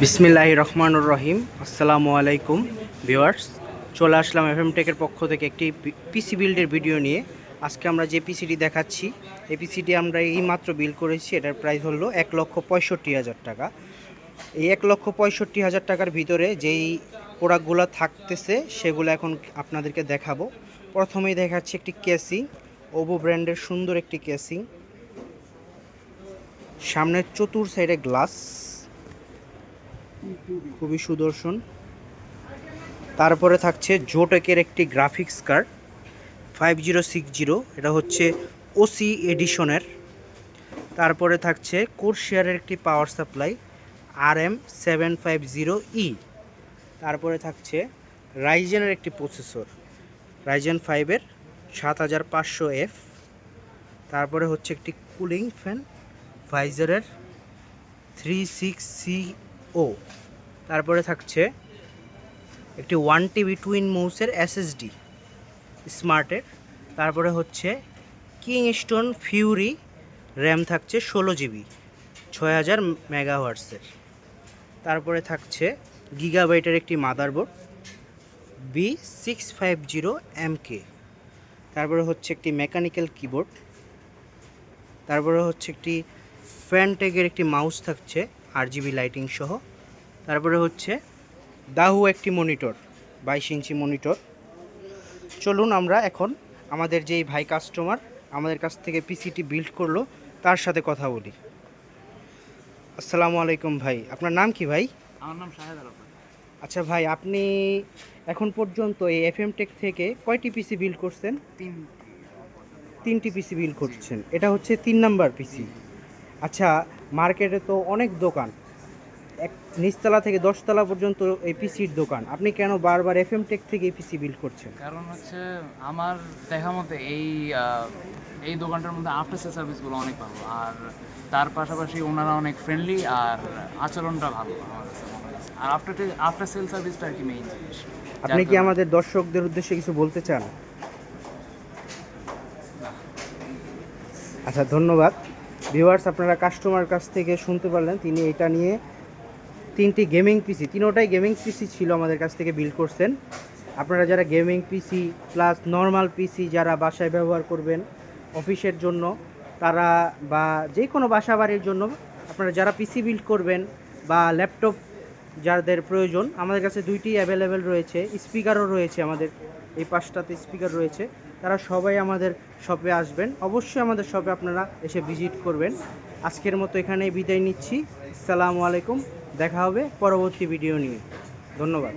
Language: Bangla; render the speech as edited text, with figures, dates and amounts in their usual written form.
বিসমিল্লাহির রহমানুর রহিম। আসসালামু আলাইকুম ভিউয়ার্স, চলে আসলাম এফএম টেকের পক্ষ থেকে একটি পিসি বিল্ডের ভিডিও নিয়ে। আজকে আমরা যে পিসিটি দেখাচ্ছি, এই পিসিটি আমরা এইমাত্র বিল্ড করেছি। এটার প্রাইস হলো 1,65,000 টাকা। এই 1,65,000 টাকার ভিতরে যেই প্রোডাক্টগুলো থাকতেছে সেগুলো এখন আপনাদেরকে দেখাবো। প্রথমেই দেখাচ্ছি একটি কেসিং, ওভো ব্র্যান্ডের সুন্দর একটি কেসিং, সামনের চতুর সাইডে গ্লাস, খুবই সুদর্শন। তারপরে থাকছে জোটেকের একটি গ্রাফিক্স কার্ড 5060, এটা হচ্ছে ওসি এডিশনের। তারপরে থাকছে কোরশিয়ারের একটি পাওয়ার সাপ্লাই RM750E। তারপরে থাকছে রাইজেনের একটি প্রসেসর রাইজেন 5-এর 7500F। তারপরে হচ্ছে একটি কুলিং ফ্যান ভাইজারের 36CO। তারপরে থাকছে একটি 1TB টুইন মাউসের SSD স্মার্টের। তারপরে হচ্ছে কিংস্টোন ফিউরি র্যাম থাকছে 16GB 6000 মেগাহার্টজের। তারপরে থাকছে গিগাবাইটের একটি মাদারবোর্ড B650MK। তারপরে হচ্ছে একটি মেকানিক্যাল কিবোর্ড। তারপরে হচ্ছে একটি ফ্যানটেকের একটি মাউস থাকছে RGB লাইটিং সহ। তারপরে হচ্ছে দাহু একটি মনিটর 22 ইঞ্চি মনিটর। চলুন আমরা এখন আমাদের যেই ভাই কাস্টমার আমাদের কাছ থেকে পিসিটি বিল্ড করলো তার সাথে কথা বলি। আসসালামু আলাইকুম ভাই, আপনার নাম কি ভাই? আমার নাম শাহেদ আলম। আচ্ছা ভাই, আপনি এখন পর্যন্ত এই এফএম টেক থেকে কয়টি পিসি বিল্ড করছেন? তিনটি পিসি বিল্ড করছেন, এটা হচ্ছে 3 নাম্বার পিসি। আচ্ছা, মার্কেটে তো অনেক দোকান, এক নিচতলা থেকে 10তলা পর্যন্ত এই পিসির দোকান, আপনি কেন বারবার এফএম টেক থেকে এই পিসি বিল্ড করছেন? কারণ হচ্ছে আমার দেখা মতে এই দোকানটার মধ্যে আফটার সেল সার্ভিসগুলো অনেক ভালো, আর তার পাশাপাশি ওনারা অনেক ফ্রেন্ডলি আর আচরণটা ভালো আমার কাছে মনে হয়েছে। আর আফটার সেল সার্ভিসটা আর কি মেইন জিনিস। আপনি কি আমাদের দর্শকদের উদ্দেশ্যে কিছু বলতে চান? আচ্ছা, ধন্যবাদ ভিউয়ার্স। আপনারা কাস্টমার কাছ থেকে শুনতে পারলেন, তিনি এটা নিয়ে 3টি গেমিং পিসি, তিনোটাই গেমিং পিসি ছিল, আমাদের কাছ থেকে বিল্ড করছেন। আপনারা যারা গেমিং পিসি প্লাস নর্মাল পিসি যারা বাসায় ব্যবহার করবেন অফিসের জন্য, তারা বা যে কোনো বাসা বাড়ির জন্য আপনারা যারা পিসি বিল্ড করবেন বা ল্যাপটপ যাদের প্রয়োজন, আমাদের কাছে 2টি অ্যাভেলেবেল রয়েছে। স্পিকারও রয়েছে, আমাদের এই 5টাতে স্পিকার রয়েছে। তারা সবাই আমাদের শপে আসবেন, অবশ্যই আমাদের শপে আপনারা এসে ভিজিট করবেন। আজকের মতো এখানেই বিদায় নিচ্ছি। আসসালামু আলাইকুম, দেখা হবে পরবর্তী ভিডিও নিয়ে। ধন্যবাদ।